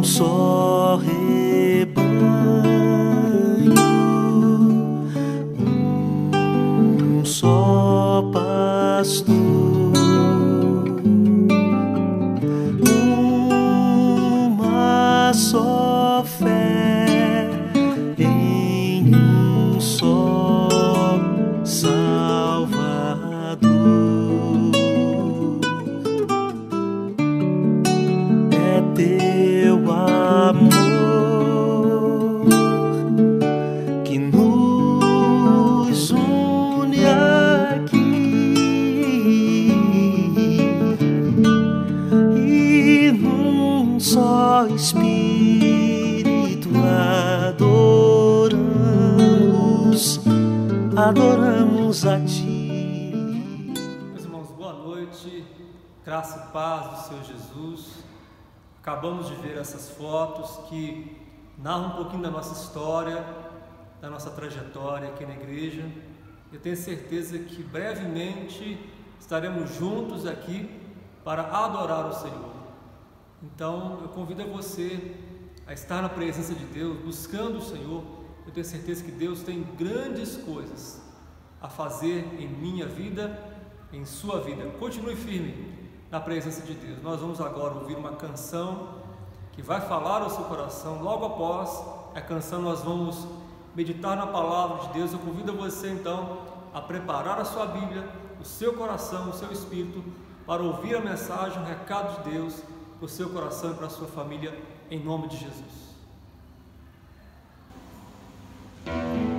só rebanho, um só pastor, uma só fé em um só Salvador. É teu amor que nos une aqui e num só Espírito adoramos a Ti. Meus irmãos, boa noite, graça e paz do Senhor Jesus. Acabamos de ver essas fotos que narram um pouquinho da nossa história, da nossa trajetória aqui na igreja. Eu tenho certeza que brevemente estaremos juntos aqui para adorar o Senhor. Então eu convido a você a estar na presença de Deus, buscando o Senhor. Eu tenho certeza que Deus tem grandes coisas a fazer em minha vida, em sua vida. Continue firme na presença de Deus. Nós vamos agora ouvir uma canção que vai falar ao seu coração. Logo após a canção nós vamos meditar na palavra de Deus. Eu convido você então a preparar a sua Bíblia, o seu coração, o seu espírito para ouvir a mensagem, o recado de Deus para o seu coração e para a sua família, em nome de Jesus. Minha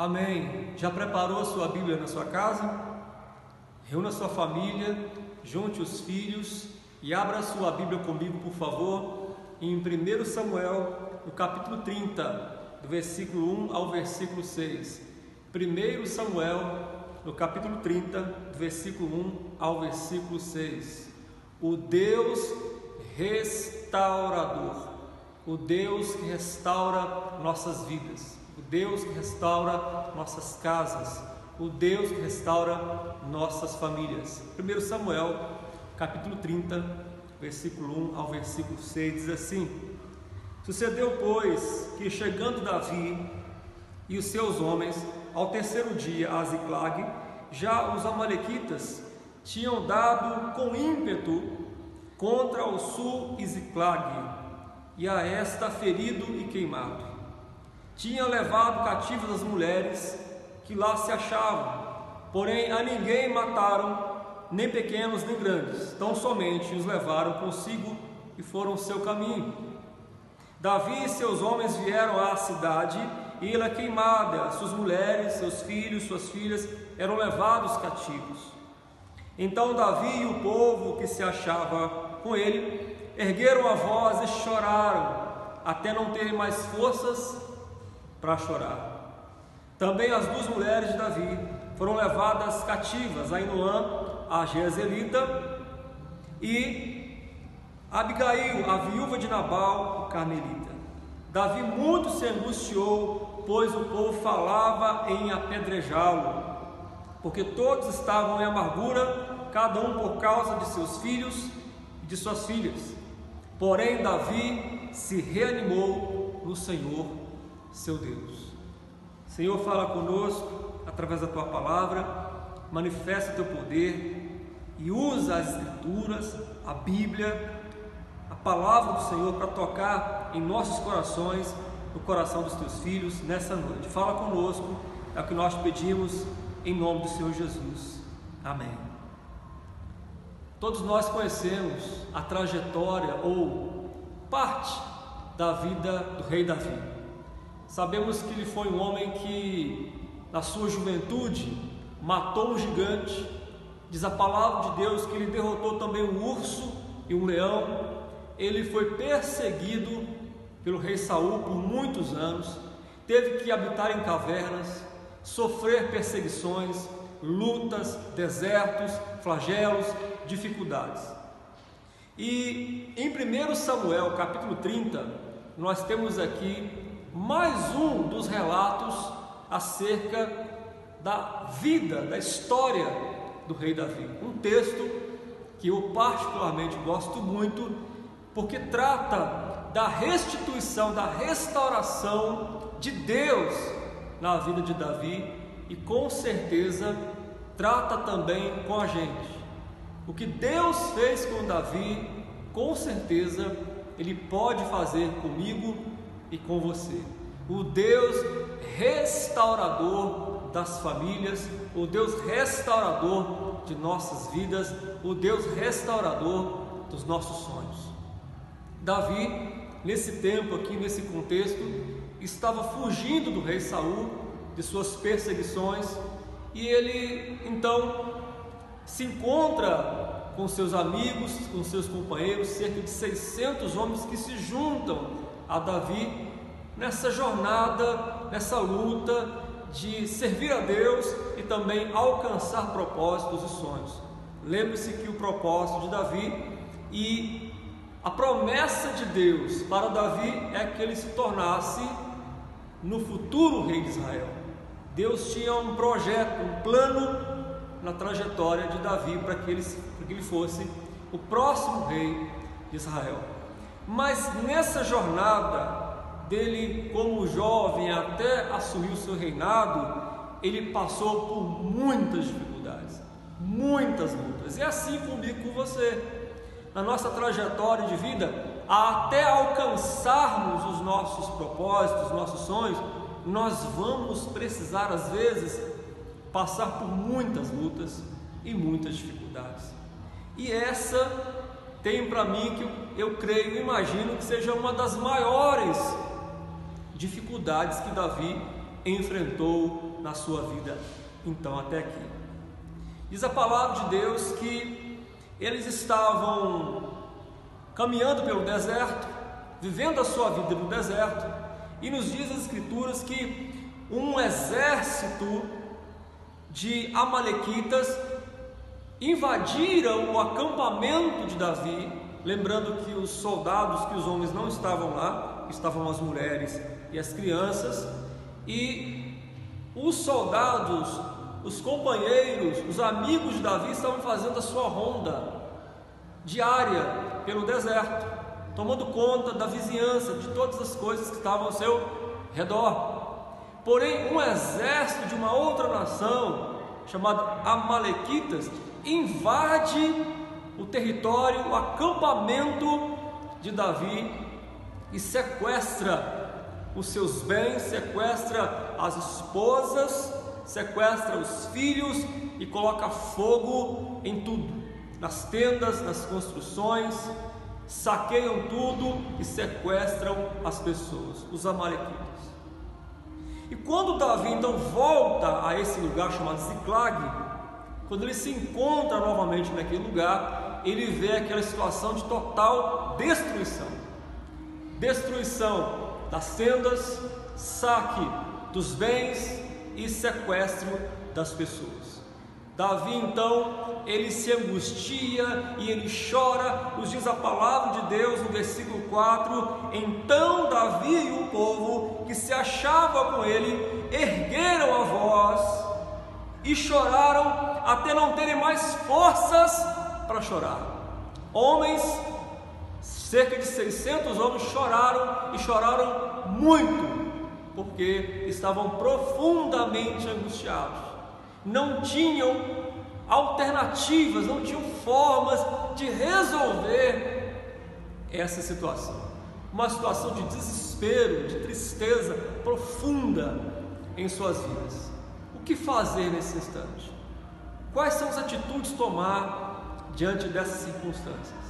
Amém. Já preparou sua Bíblia na sua casa? Reúna sua família, junte os filhos e abra sua Bíblia comigo, por favor, em 1 Samuel, no capítulo 30, do versículo 1 ao versículo 6. 1 Samuel, no capítulo 30, do versículo 1 ao versículo 6. O Deus restaurador, o Deus que restaura nossas vidas, o Deus que restaura nossas casas, o Deus que restaura nossas famílias. 1 Samuel, capítulo 30, versículo 1 ao versículo 6, diz assim: Sucedeu, pois, que chegando Davi e os seus homens ao terceiro dia a Ziclag, já os amalequitas tinham dado com ímpeto contra o sul e Ziclag, e a esta ferido e queimado. Tinha levado cativas as mulheres que lá se achavam, porém a ninguém mataram, nem pequenos nem grandes, tão somente os levaram consigo e foram seu caminho. Davi e seus homens vieram à cidade, e ela queimada, suas mulheres, seus filhos, suas filhas eram levados cativos. Então Davi e o povo que se achava com ele ergueram a voz e choraram, até não terem mais forças para chorar. Também as duas mulheres de Davi foram levadas cativas, Ainoã, a Jezreelita, e Abigail, a viúva de Nabal, o carmelita. Davi muito se angustiou, pois o povo falava em apedrejá-lo, porque todos estavam em amargura, cada um por causa de seus filhos e de suas filhas. Porém Davi se reanimou no Senhor, seu Deus. Senhor, fala conosco através da Tua palavra, manifesta o Teu poder e usa as Escrituras, a Bíblia, a palavra do Senhor para tocar em nossos corações, no coração dos Teus filhos nessa noite. Fala conosco, é o que nós pedimos em nome do Senhor Jesus. Amém. Todos nós conhecemos a trajetória ou parte da vida do rei Davi. Sabemos que ele foi um homem que, na sua juventude, matou um gigante. Diz a palavra de Deus que ele derrotou também um urso e um leão. Ele foi perseguido pelo rei Saul por muitos anos, teve que habitar em cavernas, sofrer perseguições, lutas, desertos, flagelos, dificuldades. E em 1 Samuel, capítulo 30, nós temos aqui mais um dos relatos acerca da vida, da história do rei Davi. Um texto que eu particularmente gosto muito, porque trata da restituição, da restauração de Deus na vida de Davi, e com certeza trata também com a gente. O que Deus fez com Davi, com certeza Ele pode fazer comigo e com você. O Deus restaurador das famílias, o Deus restaurador de nossas vidas, o Deus restaurador dos nossos sonhos. Davi, nesse tempo aqui, nesse contexto, estava fugindo do rei Saul, de suas perseguições, e ele então se encontra com seus amigos, com seus companheiros, cerca de 600 homens que se juntam a Davi nessa jornada, nessa luta de servir a Deus e também alcançar propósitos e sonhos. Lembre-se que o propósito de Davi e a promessa de Deus para Davi é que ele se tornasse no futuro rei de Israel. Deus tinha um projeto, um plano na trajetória de Davi para que ele fosse o próximo rei de Israel. Mas nessa jornada dele como jovem até assumir o seu reinado, ele passou por muitas dificuldades, muitas lutas. E assim comigo, com você. Na nossa trajetória de vida, até alcançarmos os nossos propósitos, os nossos sonhos, nós vamos precisar às vezes passar por muitas lutas e muitas dificuldades. E essa tem para mim, que eu creio, imagino que seja uma das maiores dificuldades que Davi enfrentou na sua vida então até aqui. Diz a palavra de Deus que eles estavam caminhando pelo deserto, vivendo a sua vida no deserto, e nos diz as Escrituras que um exército de amalequitas invadiram o acampamento de Davi, lembrando que os soldados, que os homens não estavam lá, estavam as mulheres e as crianças, e os soldados, os companheiros, os amigos de Davi estavam fazendo a sua ronda diária pelo deserto, tomando conta da vizinhança, de todas as coisas que estavam ao seu redor. Porém, um exército de uma outra nação, chamado Amalequitas, invade o território, o acampamento de Davi e sequestra os seus bens, sequestra as esposas, sequestra os filhos e coloca fogo em tudo, nas tendas, nas construções, saqueiam tudo e sequestram as pessoas, os amalequitas. E quando Davi então volta a esse lugar chamado Ziclag, quando ele se encontra novamente naquele lugar, ele vê aquela situação de total destruição. Destruição das tendas, saque dos bens e sequestro das pessoas. Davi então, ele se angustia e ele chora. Nos diz a palavra de Deus no versículo 4: então Davi e o povo que se achava com ele ergueram a voz e choraram até não terem mais forças para chorar. Homens, cerca de 600 homens choraram, e choraram muito, porque estavam profundamente angustiados. Não tinham alternativas, não tinham formas de resolver essa situação. Uma situação de desespero, de tristeza profunda em suas vidas. O que fazer nesse instante? Quais são as atitudes tomar diante dessas circunstâncias?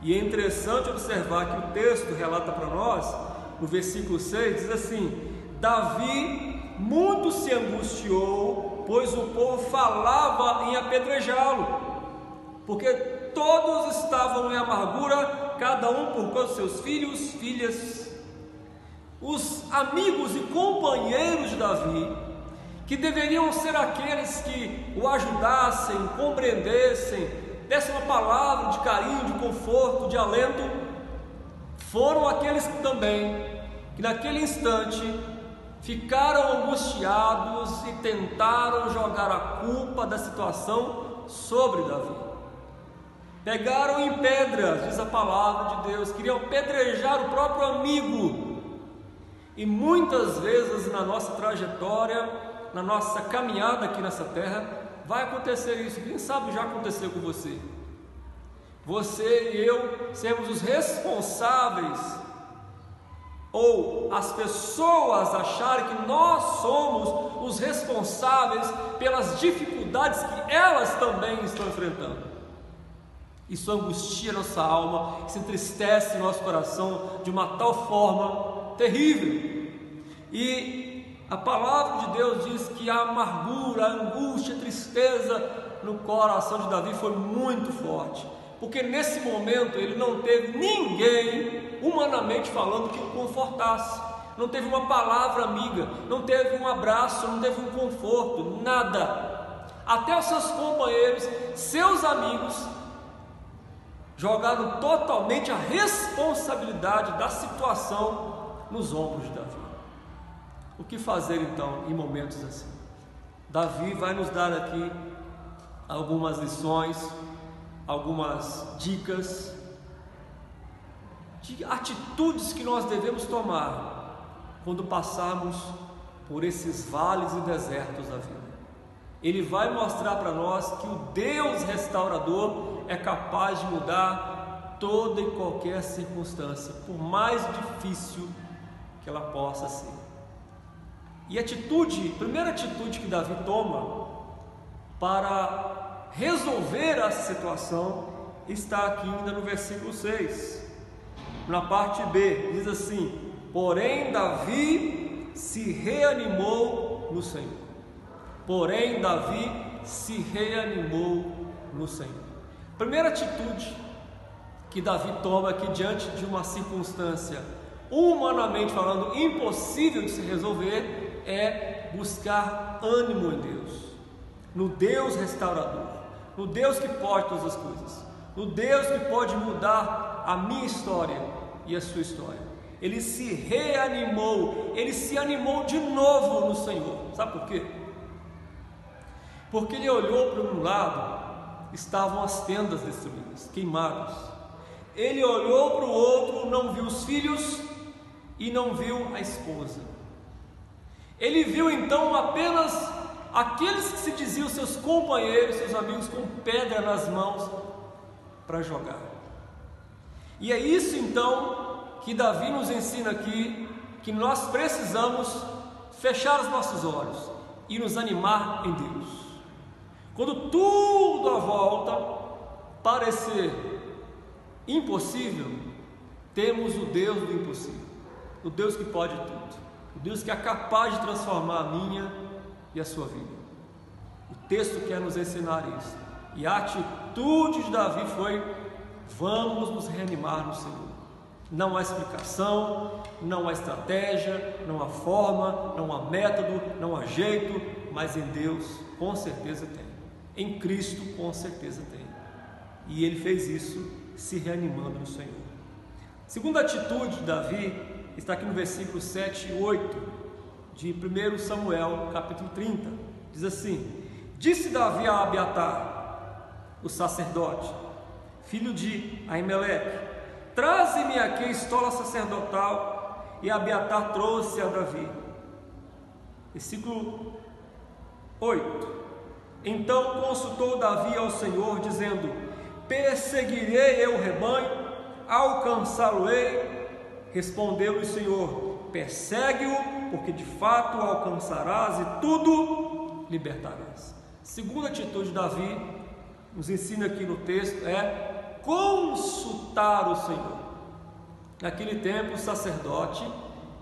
E é interessante observar que o texto relata para nós, no versículo 6, diz assim: Davi muito se angustiou, pois o povo falava em apedrejá-lo, porque todos estavam em amargura, cada um por causa dos seus filhos, filhas. Os amigos e companheiros de Davi, que deveriam ser aqueles que o ajudassem, compreendessem, dessem uma palavra de carinho, de conforto, de alento, foram aqueles que também, que naquele instante ficaram angustiados e tentaram jogar a culpa da situação sobre Davi. Pegaram em pedras, diz a palavra de Deus, queriam apedrejar o próprio amigo. E muitas vezes na nossa trajetória, na nossa caminhada aqui nessa terra, vai acontecer isso. Quem sabe já aconteceu com você. Você e eu sermos os responsáveis, ou as pessoas acharem que nós somos os responsáveis pelas dificuldades que elas também estão enfrentando. Isso angustia nossa alma, isso entristece nosso coração de uma tal forma terrível. E a palavra de Deus diz que a amargura, a angústia, a tristeza no coração de Davi foi muito forte, porque nesse momento ele não teve ninguém, humanamente falando, que o confortasse. Não teve uma palavra amiga, não teve um abraço, não teve um conforto, nada. Até os seus companheiros, seus amigos, jogaram totalmente a responsabilidade da situação nos ombros de Davi. O que fazer então em momentos assim? Davi vai nos dar aqui algumas lições, algumas dicas de atitudes que nós devemos tomar quando passarmos por esses vales e desertos da vida. Ele vai mostrar para nós que o Deus restaurador é capaz de mudar toda e qualquer circunstância, por mais difícil que ela possa ser. E a primeira atitude que Davi toma para resolver a situação está aqui ainda no versículo 6, na parte B, diz assim: porém Davi se reanimou no Senhor. Porém, Davi se reanimou no Senhor. Primeira atitude que Davi toma aqui diante de uma circunstância, humanamente falando, impossível de se resolver, é buscar ânimo em Deus, no Deus restaurador, no Deus que pode todas as coisas, no Deus que pode mudar a minha história e a sua história. Ele se reanimou, ele se animou de novo no Senhor. Sabe por quê? Porque ele olhou para um lado, estavam as tendas destruídas, queimadas. Ele olhou para o outro, não viu os filhos e não viu a esposa. Ele viu então apenas aqueles que se diziam seus companheiros, seus amigos, com pedra nas mãos para jogar. E é isso então que Davi nos ensina aqui, que nós precisamos fechar os nossos olhos e nos animar em Deus. Quando tudo à volta parecer impossível, temos o Deus do impossível, o Deus que pode tudo, o Deus que é capaz de transformar a minha e a sua vida. O texto quer nos ensinar isso, e a atitude de Davi foi: vamos nos reanimar no Senhor. Não há explicação, não há estratégia, não há forma, não há método, não há jeito, mas em Deus com certeza tem, em Cristo com certeza tem, e ele fez isso se reanimando no Senhor. Segunda atitude de Davi está aqui no versículo 7 e 8 de 1 Samuel capítulo 30, diz assim: disse Davi a Abiatar, o sacerdote, filho de Aimeleque: traze-me aqui a estola sacerdotal. E Abiatar trouxe a Davi. Versículo 8: então consultou Davi ao Senhor, dizendo: perseguirei eu o rebanho, alcançá-lo-ei? Respondeu-lhe o Senhor: persegue-o, porque de fato o alcançarás e tudo libertarás. Segunda atitude de Davi, nos ensina aqui no texto, é consultar o Senhor. Naquele tempo o sacerdote,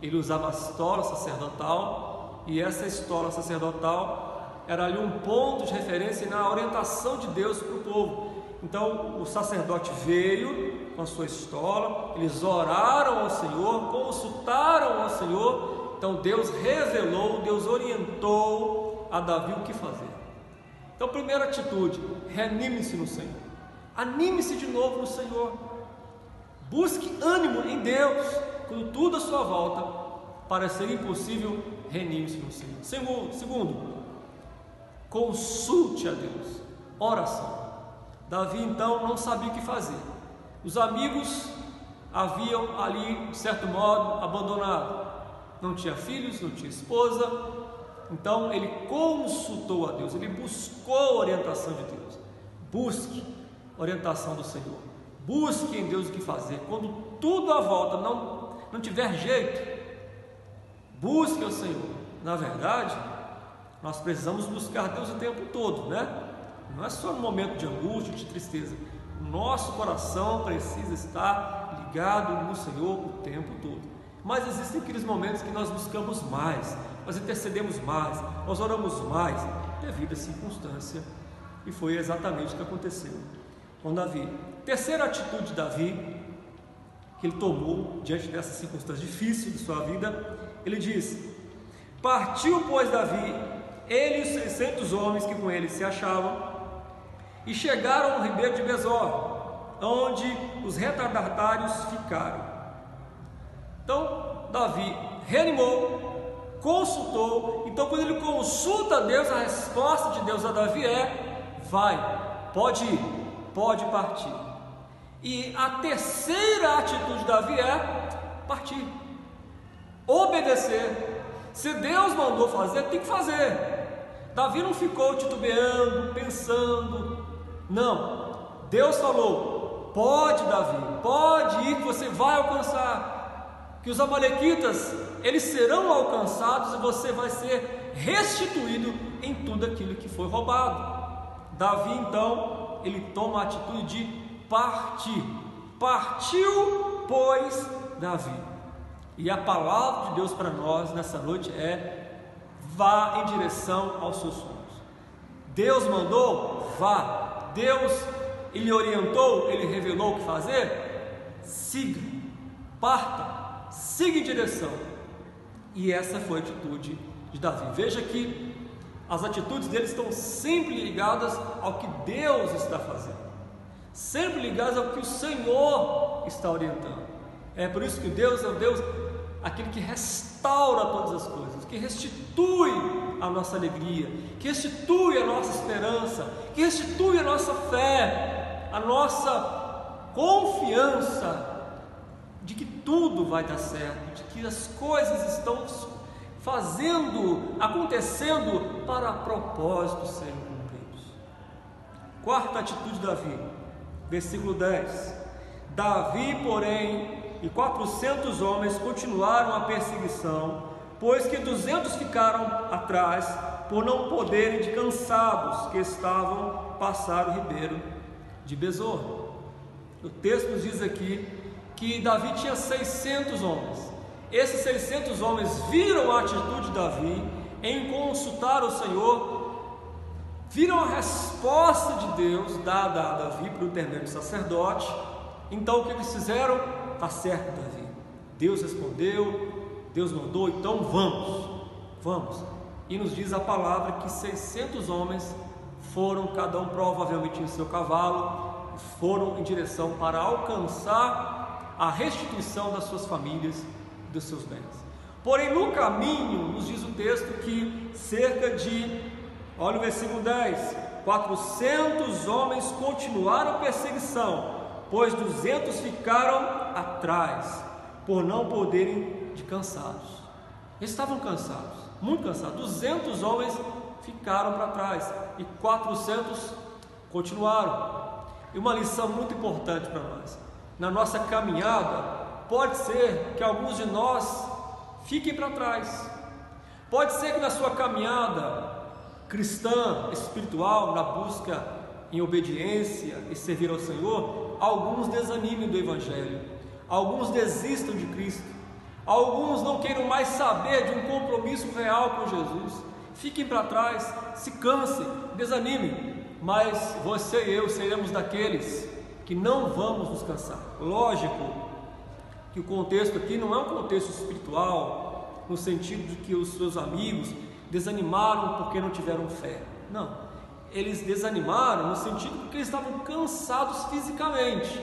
ele usava a estola sacerdotal, e essa estola sacerdotal era ali um ponto de referência na orientação de Deus para o povo. Então o sacerdote veio com a sua estola, eles oraram ao Senhor, consultaram ao Senhor. Então Deus revelou, Deus orientou a Davi o que fazer. Então, primeira atitude: reanime-se no Senhor, anime-se de novo no Senhor, busque ânimo em Deus. Quando tudo à sua volta parecer impossível, reanime-se no Senhor. Segundo, consulte a Deus, oração. Davi então não sabia o que fazer. Os amigos haviam ali, de certo modo, abandonado. Não tinha filhos, não tinha esposa. Então ele consultou a Deus, ele buscou a orientação de Deus. Busque a orientação do Senhor, busque em Deus o que fazer. Quando tudo à volta não tiver jeito, busque o Senhor. Na verdade, nós precisamos buscar Deus o tempo todo, né? Não é só no momento de angústia, de tristeza. O nosso coração precisa estar ligado no Senhor o tempo todo. Mas existem aqueles momentos que nós buscamos mais, nós intercedemos mais, nós oramos mais, devido à circunstância. E foi exatamente o que aconteceu com Davi. Terceira atitude de Davi, que ele tomou diante dessa circunstância difícil de sua vida, ele diz: partiu, pois, Davi, ele e os 600 homens que com ele se achavam, e chegaram ao ribeiro de Besor, onde os retardatários ficaram. Então Davi reanimou, consultou. Então, quando ele consulta a Deus, a resposta de Deus a Davi é: vai, pode ir, pode partir. E a terceira atitude de Davi é partir, obedecer. Se Deus mandou fazer, tem que fazer. Davi não ficou titubeando, pensando. Não, Deus falou: pode, Davi, pode ir, que você vai alcançar, que os amalequitas, eles serão alcançados e você vai ser restituído em tudo aquilo que foi roubado. Davi então, ele toma a atitude de partir. Partiu, pois, Davi. E a palavra de Deus para nós nessa noite é: vá em direção aos seus sonhos. Deus mandou, vá. Deus, Ele orientou, Ele revelou o que fazer, siga, parta, siga em direção. E essa foi a atitude de Davi. Veja que as atitudes dele estão sempre ligadas ao que Deus está fazendo, sempre ligadas ao que o Senhor está orientando. É por isso que Deus é o Deus, aquele que restaura todas as coisas, que restitui a nossa alegria, que restitui a nossa esperança, que restitui a nossa fé, a nossa confiança de que tudo vai dar certo, de que as coisas estão acontecendo para propósitos serem cumpridos. Quarta atitude de Davi, versículo 10: Davi, porém, e 400 homens continuaram a perseguição, pois que 200 ficaram atrás, por não poderem, de cansados que estavam, passar o ribeiro de Besor. O texto nos diz aqui que Davi tinha 600 homens. Esses 600 homens viram a atitude de Davi em consultar o Senhor, viram a resposta de Deus dada a Davi por intermédio do sacerdote. Então o que eles fizeram? Está certo, Davi, Deus respondeu, Deus mandou, então vamos. E nos diz a palavra que 600 homens foram, cada um provavelmente em seu cavalo, foram em direção para alcançar a restituição das suas famílias, dos seus bens. Porém, no caminho, nos diz o texto que olha o versículo 10: 400 homens continuaram a perseguição, pois 200 ficaram atrás, por não poderem, de cansados. Eles estavam cansados, muito cansados. 200 homens ficaram para trás e 400 continuaram. E uma lição muito importante para nós: na nossa caminhada, pode ser que alguns de nós fiquem para trás. Pode ser que na sua caminhada cristã, espiritual, na busca em obediência e servir ao Senhor, alguns desanimem do Evangelho, alguns desistam de Cristo, alguns não queiram mais saber de um compromisso real com Jesus, fiquem para trás, se cansem, desanimem. Mas você e eu seremos daqueles que não vamos nos cansar. Lógico que o contexto aqui não é um contexto espiritual, no sentido de que os seus amigos desanimaram porque não tiveram fé. Não, eles desanimaram no sentido porque eles estavam cansados fisicamente,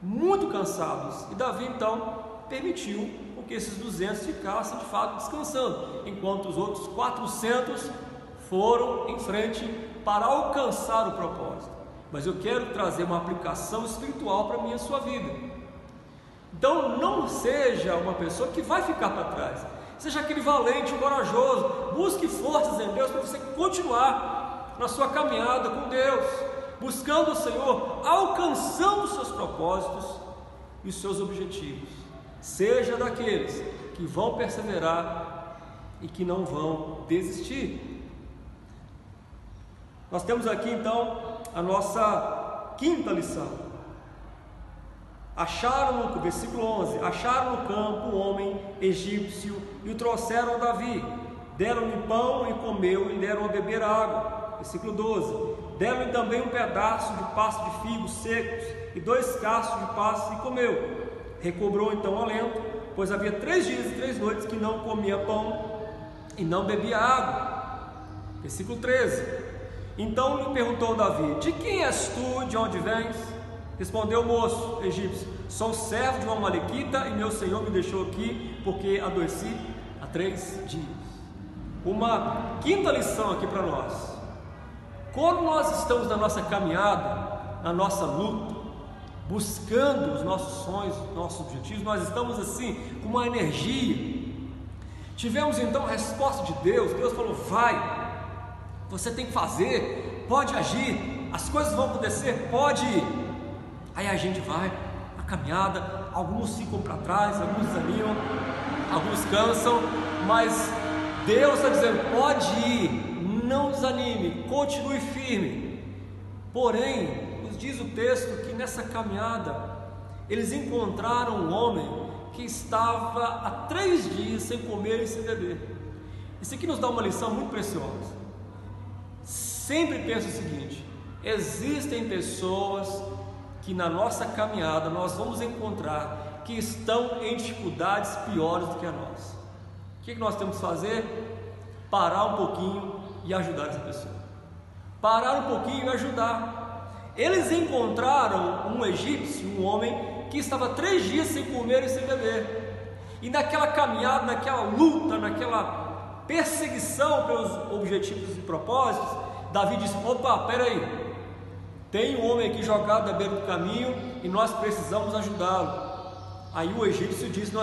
muito cansados. E Davi então permitiu que esses 200 ficassem de fato descansando, enquanto os outros 400 foram em frente para alcançar o propósito. Mas eu quero trazer uma aplicação espiritual para a minha e sua vida. Então não seja uma pessoa que vai ficar para trás, seja aquele valente, corajoso, busque forças em Deus para você continuar na sua caminhada com Deus, buscando o Senhor, alcançando os seus propósitos e os seus objetivos. Seja daqueles que vão perseverar e que não vão desistir. Nós temos aqui então a nossa quinta lição. Versículo 11: acharam no campo um homem egípcio e o trouxeram a Davi, deram-lhe pão e comeu, e deram a beber água. Versículo 12: deram-lhe também um pedaço de pasto de figos secos e 2 cachos de pasto, e comeu. Recobrou então o alento, pois havia 3 dias e 3 noites que não comia pão e não bebia água. Versículo 13: então lhe perguntou Davi: de quem és tu, de onde vens? Respondeu o moço egípcio: sou servo de uma amalequita, e meu senhor me deixou aqui porque adoeci há 3 dias. Uma quinta lição aqui para nós: quando nós estamos na nossa caminhada, na nossa luta, buscando os nossos sonhos, nossos objetivos, nós estamos assim com uma energia. Tivemos então a resposta de Deus. Deus falou: vai, você tem que fazer, pode agir, as coisas vão acontecer, pode ir. Aí a gente vai na caminhada, alguns ficam para trás, alguns desanimam, alguns cansam, mas Deus está dizendo: pode ir, não desanime, continue firme. Porém, nos diz o texto que nessa caminhada eles encontraram um homem que estava há 3 dias sem comer e sem beber. Isso aqui nos dá uma lição muito preciosa. Sempre penso o seguinte: existem pessoas que na nossa caminhada nós vamos encontrar que estão em dificuldades piores do que a nossa. O que nós temos que fazer? Parar um pouquinho e ajudar essa pessoa. Parar um pouquinho e ajudar. Eles encontraram um egípcio, um homem que estava 3 dias sem comer e sem beber. E naquela caminhada, naquela luta, naquela perseguição pelos objetivos e propósitos, Davi disse: opa, peraí, tem um homem aqui jogado à beira do caminho e nós precisamos ajudá-lo. Aí o egípcio disse: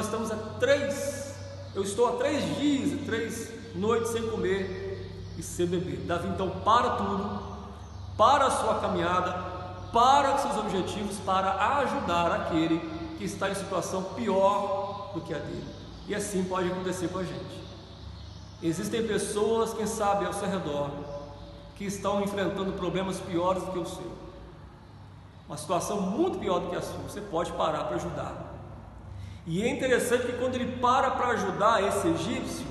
eu estou há 3 dias e 3 noites sem comer e sem beber. Davi então para tudo, para a sua caminhada, para os seus objetivos, para ajudar aquele que está em situação pior do que a dele. E assim pode acontecer com a gente. Existem pessoas, quem sabe, ao seu redor, que estão enfrentando problemas piores do que o seu, uma situação muito pior do que a sua. Você pode parar para ajudar. E é interessante que quando ele para ajudar esse egípcio,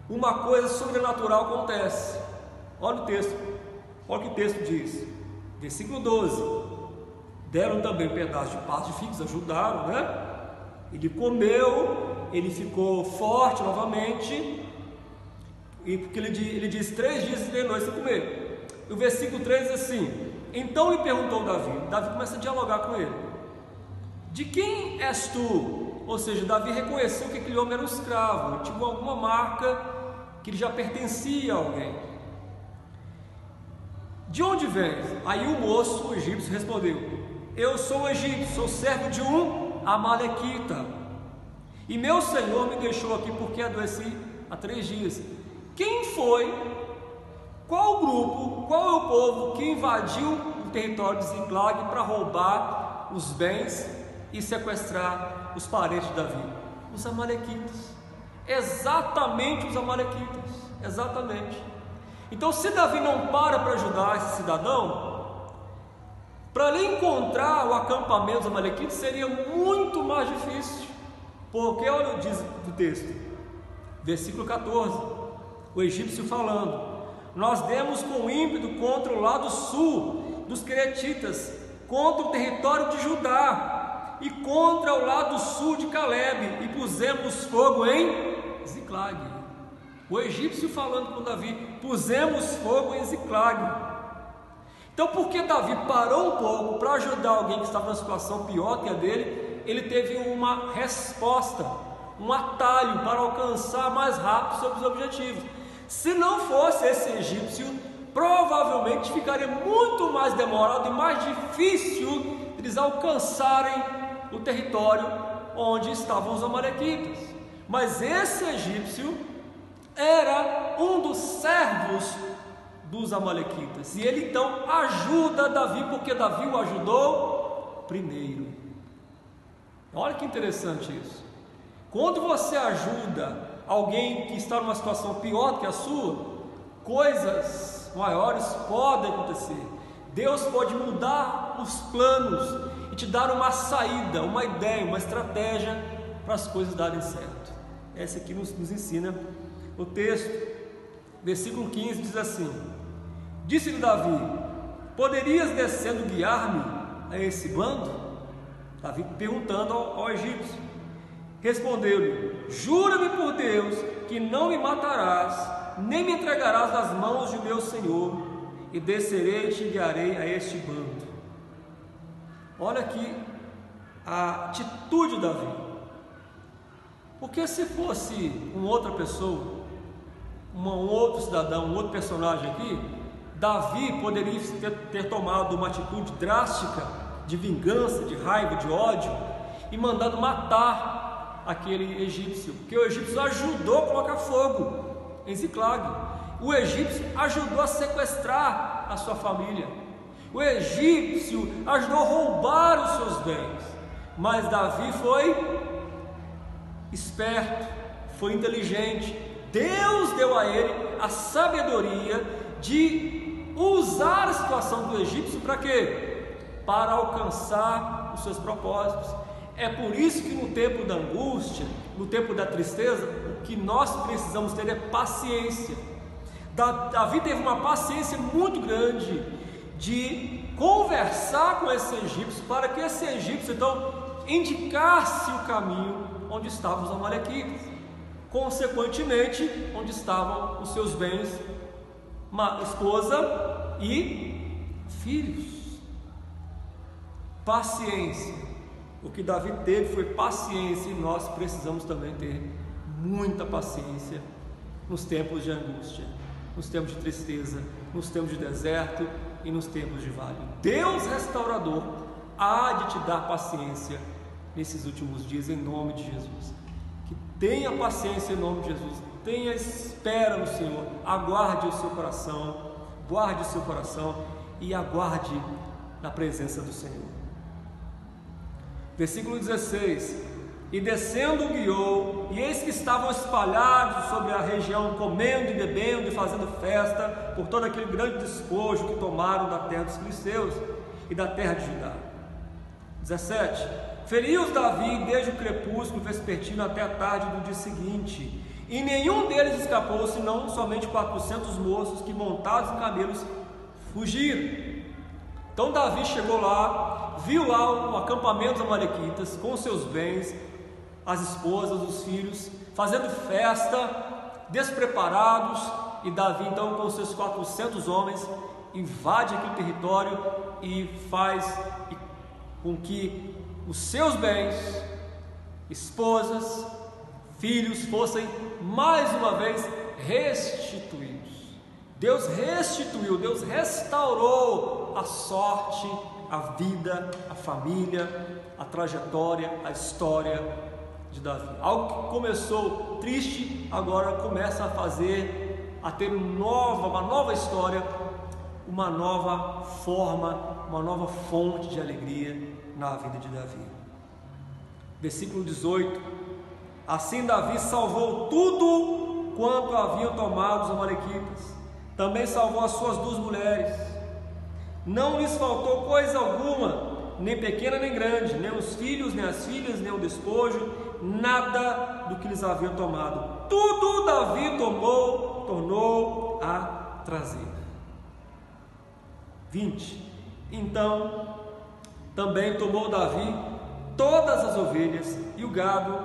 uma coisa sobrenatural acontece. Olha o texto, olha o que o texto diz, versículo 12: deram também um pedaço de pasto de figos, ajudaram, né? Ele comeu, ele ficou forte novamente, e porque ele diz 3 dias e 3 noites sem comer. E o versículo 3 diz assim: então lhe perguntou Davi começa a dialogar com ele: de quem és tu? Ou seja, Davi reconheceu que aquele homem era um escravo, tinha alguma marca que ele já pertencia a alguém. De onde vens? Aí o moço, o egípcio, respondeu: eu sou um egípcio, sou servo de um amalequita, e meu senhor me deixou aqui porque adoeci há 3 dias. Quem foi? Qual o grupo, qual é o povo que invadiu o território de Ziclag para roubar os bens e sequestrar os parentes de Davi? Os amalequitas. Exatamente os amalequitas. Exatamente. Então, se Davi não para ajudar esse cidadão, para ele encontrar o acampamento dos amalequitas seria muito mais difícil. Porque olha o diz do texto, versículo 14, o egípcio falando: nós demos com ímpeto contra o lado sul dos queretitas, contra o território de Judá e contra o lado sul de Caleb, e pusemos fogo em Ziclag. O egípcio falando com Davi: pusemos fogo em Ziclag. Então, porque Davi parou um pouco para ajudar alguém que estava numa situação pior que a dele, ele teve uma resposta, um atalho para alcançar mais rápido seus objetivos. Se não fosse esse egípcio, provavelmente ficaria muito mais demorado e mais difícil eles alcançarem o território onde estavam os amalequitas. Mas esse egípcio era um dos servos dos amalequitas, e ele então ajuda Davi, porque Davi o ajudou primeiro. Olha que interessante isso. Quando você ajuda alguém que está numa situação pior do que a sua, coisas maiores podem acontecer. Deus pode mudar os planos e te dar uma saída, uma ideia, uma estratégia para as coisas darem certo. Essa aqui nos ensina o texto. Versículo 15 diz assim: disse-lhe Davi: poderias descendo guiar-me a esse bando? Davi perguntando ao egípcio. Respondeu-lhe: jura-me por Deus que não me matarás, nem me entregarás nas mãos de meu senhor, e descerei e te guiarei a este bando. Olha aqui a atitude de Davi. Porque se fosse uma outra pessoa, um outro cidadão, um outro personagem aqui, Davi poderia ter tomado uma atitude drástica de vingança, de raiva, de ódio, e mandado matar aquele egípcio, porque o egípcio ajudou a colocar fogo em Ziclag. O egípcio ajudou a sequestrar a sua família. O egípcio ajudou a roubar os seus bens. Mas Davi foi esperto, foi inteligente. Deus deu a ele a sabedoria de usar a situação do egípcio para quê? Para alcançar os seus propósitos. É por isso que no tempo da angústia, no tempo da tristeza, o que nós precisamos ter é paciência. Davi teve uma paciência muito grande de conversar com esse egípcio, para que esse egípcio então indicasse o caminho onde estavam os amalequitas, consequentemente onde estavam os seus bens, uma esposa e filhos. Paciência. O que Davi teve foi paciência, e nós precisamos também ter muita paciência nos tempos de angústia, nos tempos de tristeza, nos tempos de deserto e nos tempos de vale. Deus restaurador há de te dar paciência nesses últimos dias, em nome de Jesus. Que tenha paciência em nome de Jesus, tenha espera no Senhor, aguarde o seu coração, guarde o seu coração e aguarde na presença do Senhor. Versículo 16: E descendo guiou, e eis que estavam espalhados sobre a região, comendo e bebendo e fazendo festa por todo aquele grande despojo que tomaram da terra dos filisteus e da terra de Judá. 17: Feriu-os Davi desde o crepúsculo vespertino até a tarde do dia seguinte, e nenhum deles escapou, senão somente 400 moços que, montados em camelos, fugiram. Então Davi chegou lá, viu lá o acampamento dos amalequitas com seus bens, as esposas, os filhos, fazendo festa, despreparados, e Davi então com seus 400 homens invade aquele território e faz com que os seus bens, esposas, filhos fossem mais uma vez restituídos. Deus restituiu, Deus restaurou a sorte, a vida, a família, a trajetória, a história de Davi. Algo que começou triste, agora começa a ter uma nova história, uma nova forma, uma nova fonte de alegria na vida de Davi. Versículo 18: Assim Davi salvou tudo quanto haviam tomado os amalequitas, também salvou as suas 2 mulheres, não lhes faltou coisa alguma, nem pequena nem grande, nem os filhos, nem as filhas, nem o despojo, nada do que lhes haviam tomado, tudo Davi tornou a trazer. 20: Então também tomou Davi todas as ovelhas e o gado,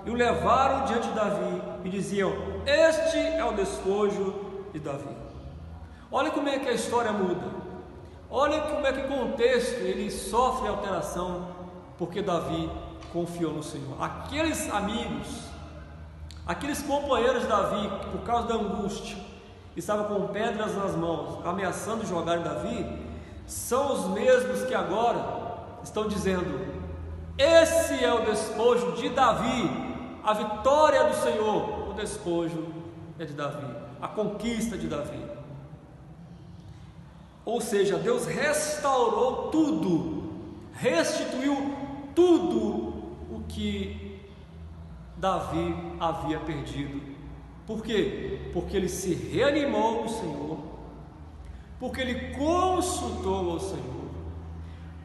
e o levaram diante de Davi, e diziam: Este é o despojo de Davi. Olha como é que a história muda, olha como é que o contexto ele sofre alteração, porque Davi confiou no Senhor. Aqueles amigos, aqueles companheiros de Davi, por causa da angústia, estavam com pedras nas mãos, ameaçando jogar em Davi, são os mesmos que agora estão dizendo: esse é o despojo de Davi, a vitória do Senhor, o despojo é de Davi, a conquista de Davi. Ou seja, Deus restaurou tudo, restituiu tudo o que Davi havia perdido. Por quê? Porque ele se reanimou no Senhor, porque ele consultou ao Senhor,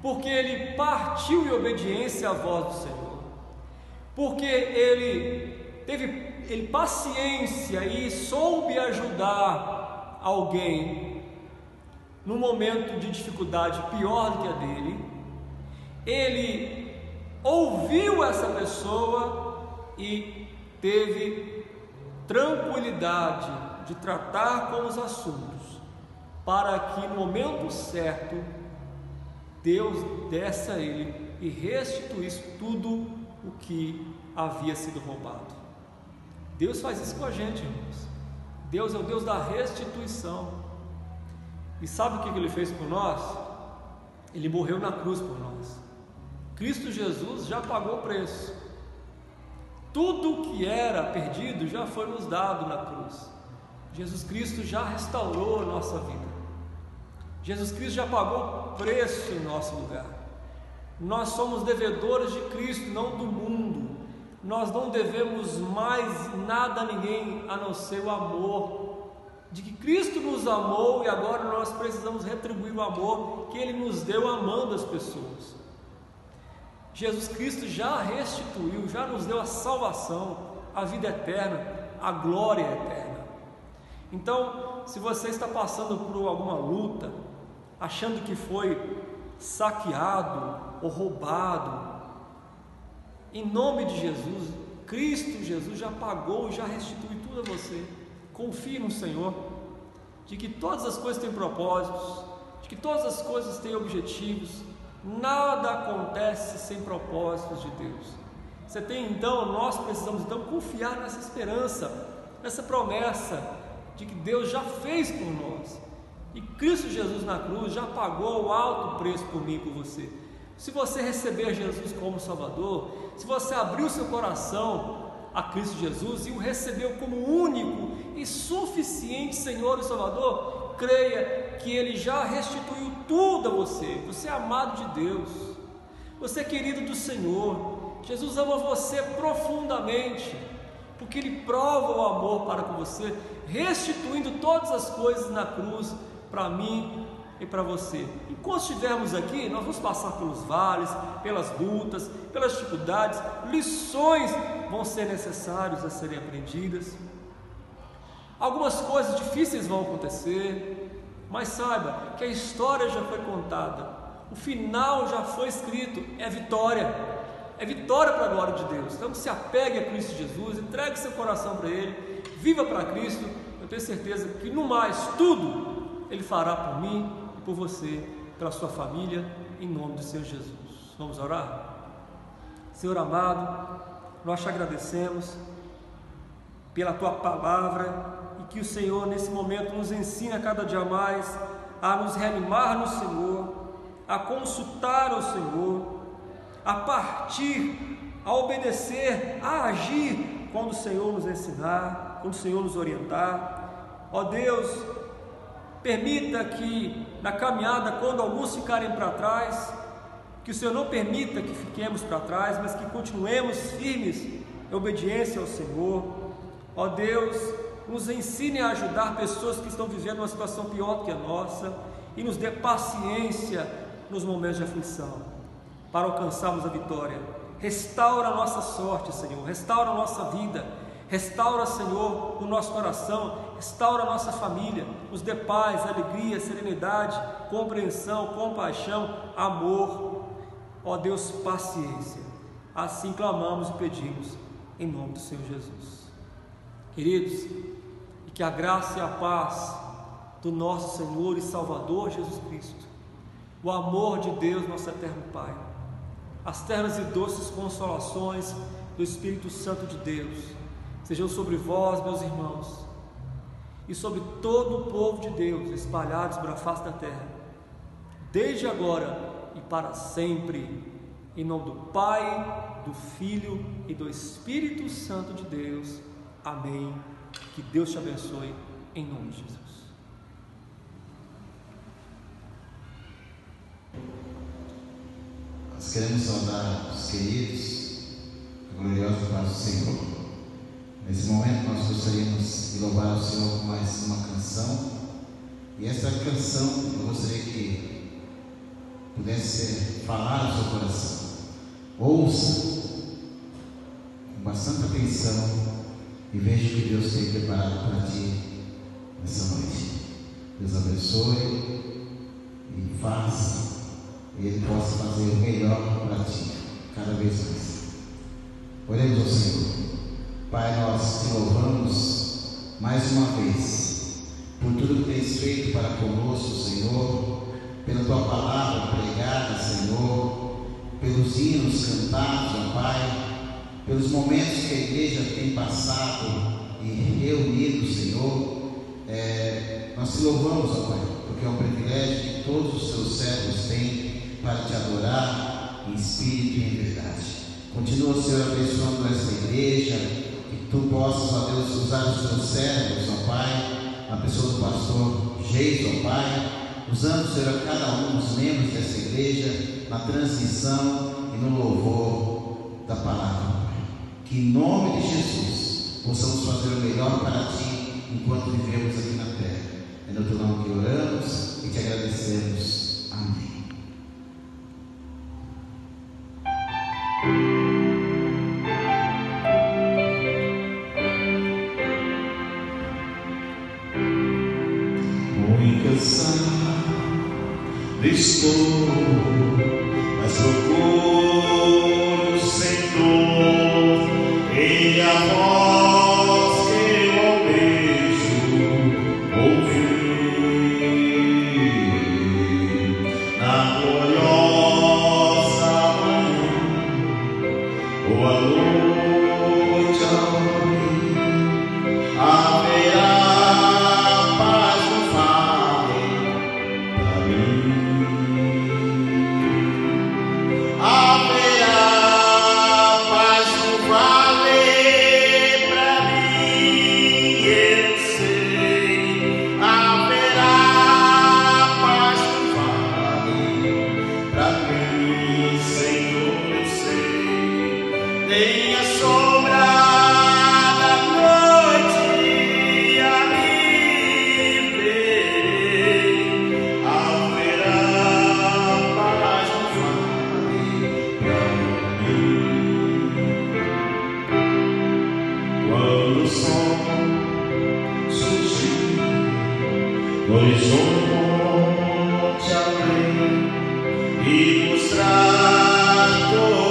porque ele partiu em obediência à voz do Senhor, porque ele teve paciência e soube ajudar alguém num momento de dificuldade pior do que a dele. Ele ouviu essa pessoa e teve tranquilidade de tratar com os assuntos, para que no momento certo Deus desse a ele e restituísse tudo o que havia sido roubado. Deus faz isso com a gente, irmãos. Deus é o Deus da restituição. E sabe o que ele fez por nós? Ele morreu na cruz por nós. Cristo Jesus já pagou o preço. Tudo que era perdido já foi nos dado na cruz. Jesus Cristo já restaurou a nossa vida. Jesus Cristo já pagou o preço em nosso lugar. Nós somos devedores de Cristo, não do mundo. Nós não devemos mais nada a ninguém a não ser o amor de que Cristo nos amou, e agora nós precisamos retribuir o amor que Ele nos deu amando as pessoas. Jesus Cristo já restituiu, já nos deu a salvação, a vida eterna, a glória eterna. Então, se você está passando por alguma luta, achando que foi saqueado ou roubado, em nome de Jesus, Cristo Jesus já pagou, já restituiu tudo a você. Confie no Senhor, de que todas as coisas têm propósitos, de que todas as coisas têm objetivos. Nada acontece sem propósitos de Deus. Nós precisamos então confiar nessa esperança, nessa promessa de que Deus já fez por nós. E Cristo Jesus na cruz já pagou o alto preço por mim e por você. Se você receber Jesus como Salvador, se você abrir o seu coração a Cristo Jesus e o recebeu como único e suficiente Senhor e Salvador, creia que Ele já restituiu tudo a você. Você é amado de Deus, você é querido do Senhor. Jesus ama você profundamente, porque Ele prova o amor para com você, restituindo todas as coisas na cruz para mim e para você. Enquanto estivermos aqui, nós vamos passar pelos vales, pelas lutas, pelas dificuldades. Lições vão ser necessárias a serem aprendidas. Algumas coisas difíceis vão acontecer, mas saiba que a história já foi contada, o final já foi escrito, é vitória para a glória de Deus. Então se apegue a Cristo Jesus, entregue seu coração para Ele, viva para Cristo. Eu tenho certeza que no mais tudo Ele fará por mim, por você, pela sua família, em nome do Senhor Jesus. Vamos orar? Senhor amado, nós te agradecemos pela Tua palavra, e que o Senhor nesse momento nos ensine a cada dia mais a nos reanimar no Senhor, a consultar ao Senhor, a partir, a obedecer, a agir quando o Senhor nos ensinar, quando o Senhor nos orientar. Ó Deus, permita que na caminhada, quando alguns ficarem para trás, que o Senhor não permita que fiquemos para trás, mas que continuemos firmes em obediência ao Senhor. Ó Deus, nos ensine a ajudar pessoas que estão vivendo uma situação pior do que a nossa, e nos dê paciência nos momentos de aflição, para alcançarmos a vitória. Restaura a nossa sorte, Senhor, restaura a nossa vida, restaura, Senhor, o nosso coração, restaura a nossa família, nos dê paz, alegria, serenidade, compreensão, compaixão, amor. Ó Deus, paciência. Assim clamamos e pedimos, em nome do Senhor Jesus. Queridos, e que a graça e a paz do nosso Senhor e Salvador Jesus Cristo, o amor de Deus, nosso eterno Pai, as ternas e doces consolações do Espírito Santo de Deus, sejam sobre vós, meus irmãos, e sobre todo o povo de Deus, espalhados pela face da terra, desde agora e para sempre, em nome do Pai, do Filho e do Espírito Santo de Deus. Amém. Que Deus te abençoe, em nome de Jesus. Nós queremos saudar os queridos, a gloriosa paz do Senhor. Nesse momento nós gostaríamos de louvar o Senhor com mais uma canção. E essa canção eu gostaria que pudesse falar no seu coração. Ouça com bastante atenção e veja o que Deus tem preparado para ti nessa noite. Deus abençoe e faça, e Ele possa fazer o melhor para ti, cada vez mais. Oremos ao Senhor. Pai, nós te louvamos mais uma vez por tudo que tens feito para conosco, Senhor, pela tua palavra pregada, Senhor, pelos hinos cantados, ó Pai, pelos momentos que a igreja tem passado e reunido, Senhor. Nós te louvamos, ó Pai, porque é um privilégio que todos os teus servos têm para te adorar em espírito e em verdade. Continua, Senhor, abençoando essa igreja, que tu possas, ó Deus, usar os teus servos, ó Pai, na pessoa do pastor Geis, ó Pai, usando, Senhor, cada um dos membros dessa igreja na transmissão e no louvor da palavra, ó Pai. Que em nome de Jesus possamos fazer o melhor para ti enquanto vivemos aqui na terra. É no teu nome que oramos e te agradecemos. Amém. Estou, mas procuro o Senhor em a voz que eu almejo ouvir na gloriosa manhã ou a noite ao dormir. Haverá paz no vale para mim. Haverá paz no vale pra mim, eu sei. Haverá paz no vale pra mim, Senhor, eu sei. Nem a sombra da noite ali verei. Haverá paz no vale pra mim. Quando o sol surgir no horizonte além e mostrar todo